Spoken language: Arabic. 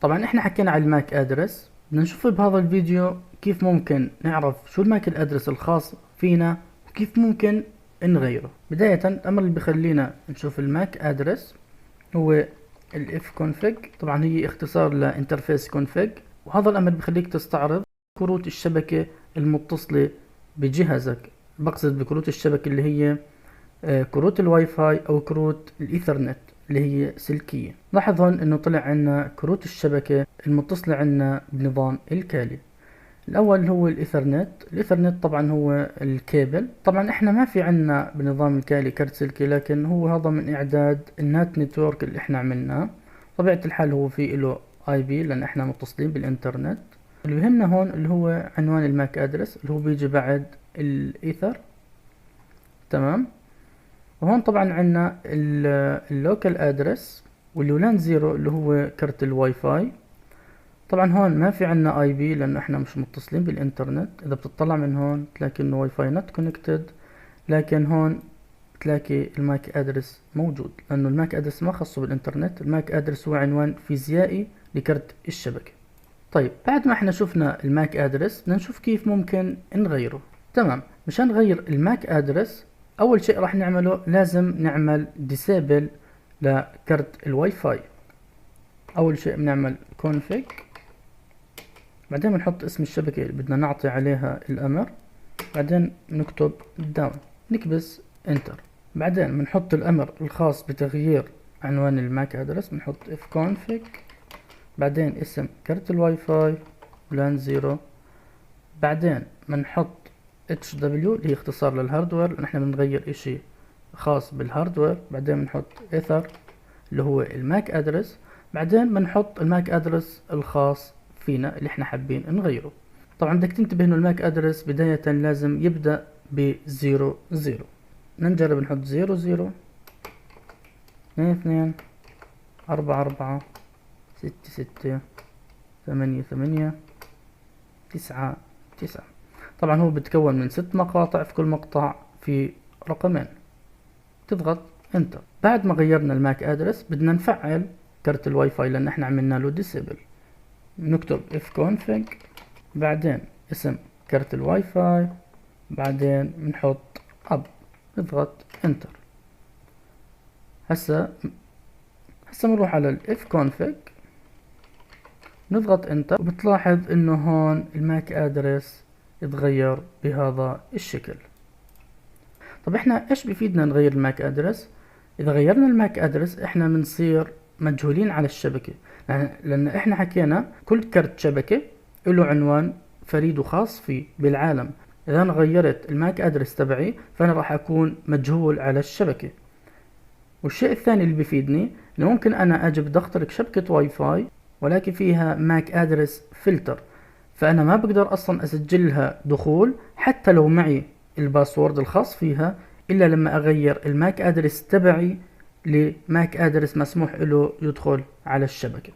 طبعا احنا حكينا على الماك ادرس، بدنا نشوف بهذا الفيديو كيف ممكن نعرف شو الماك ادرس الخاص فينا وكيف ممكن نغيره. بداية الامر اللي بخلينا نشوف الماك ادرس هو الاف كونفيج. طبعا هي اختصار لانترفيس كونفيج، وهذا الامر بخليك تستعرض كروت الشبكة المتصلة بجهازك. بقصد بكروت الشبكة اللي هي كروت الواي فاي او كروت الايثرنت اللي هي سلكية. لاحظ هون انه طلع عنا كروت الشبكة المتصلة عنا بنظام الكالي. الاول هو الايثرنت. الايثرنت طبعا هو الكيبل. طبعا احنا ما في عنا بنظام الكالي كرت سلكي، لكن هو هذا من اعداد النات نتورك اللي احنا عملناه. طبيعة الحال هو في له اي بي لان احنا متصلين بالانترنت. اللي بهمنا هون اللي هو عنوان الماك ادرس اللي هو بيجي بعد الايثر. تمام. وهون طبعا عنا اللوكال ادرس واللولان زيرو اللي هو كرت الواي فاي. طبعا هون ما في عنا اي بي لانه احنا مش متصلين بالانترنت. اذا بتطلع من هون تلاقي انه واي فاي نوت كونكتد، لكن هون تلاقي الماك ادرس موجود لانه الماك ادرس ما خصه بالانترنت. الماك ادرس هو عنوان فيزيائي لكرت الشبكة. طيب بعد ما احنا شفنا الماك ادرس بدنا نشوف كيف ممكن نغيره. تمام. مشان نغير الماك ادرس اول شيء راح نعمله لازم نعمل ديسيبل لكرت الواي فاي. اول شيء بنعمل config، بعدين بنحط اسم الشبكة اللي بدنا نعطي عليها الامر، بعدين نكتب down، نكبس انتر. بعدين بنحط الامر الخاص بتغيير عنوان الماك ادرس، بنحط fconfig، بعدين اسم كرت الواي فاي لان زيرو، بعدين بنحط HW اللي هي اختصار للهاردوير لان احنا بنغير اشي خاص بالهاردوير، بعدين بنحط ايثر اللي هو الماك ادرس، بعدين بنحط الماك ادرس الخاص فينا اللي احنا حابين نغيره. طبعا بدك تنتبه انه الماك ادرس بداية لازم يبدأ بزيرو زيرو. نجرب نحط 0 0 2 2 4 4 6 6 8 8 9 9. طبعا هو بتكون من 6 مقاطع، في كل مقطع في رقمين. تضغط انتر. بعد ما غيرنا الماك ادرس بدنا نفعل كرت الواي فاي لان احنا عملنا له ديسيبل. نكتب fconfig، بعدين اسم كرت الواي فاي، بعدين بنحط اب، نضغط انتر. هسا بنروح على fconfig، نضغط انتر، وبتلاحظ انه هون الماك ادرس يتغير بهذا الشكل. طب احنا ايش بفيدنا نغير الماك ادرس؟ اذا غيرنا الماك ادرس احنا بنصير مجهولين على الشبكة، لان احنا حكينا كل كرت شبكة له عنوان فريد وخاص فيه بالعالم. اذا انا غيرت الماك ادرس تبعي فانا راح اكون مجهول على الشبكة. والشيء الثاني اللي بفيدني انه ممكن انا اجي بدي اخترق شبكة واي فاي ولكن فيها ماك ادرس فلتر، فانا ما بقدر اصلا اسجلها دخول حتى لو معي الباسورد الخاص فيها الا لما اغير الماك ادرس تبعي لماك ادرس مسموح له يدخل على الشبكة.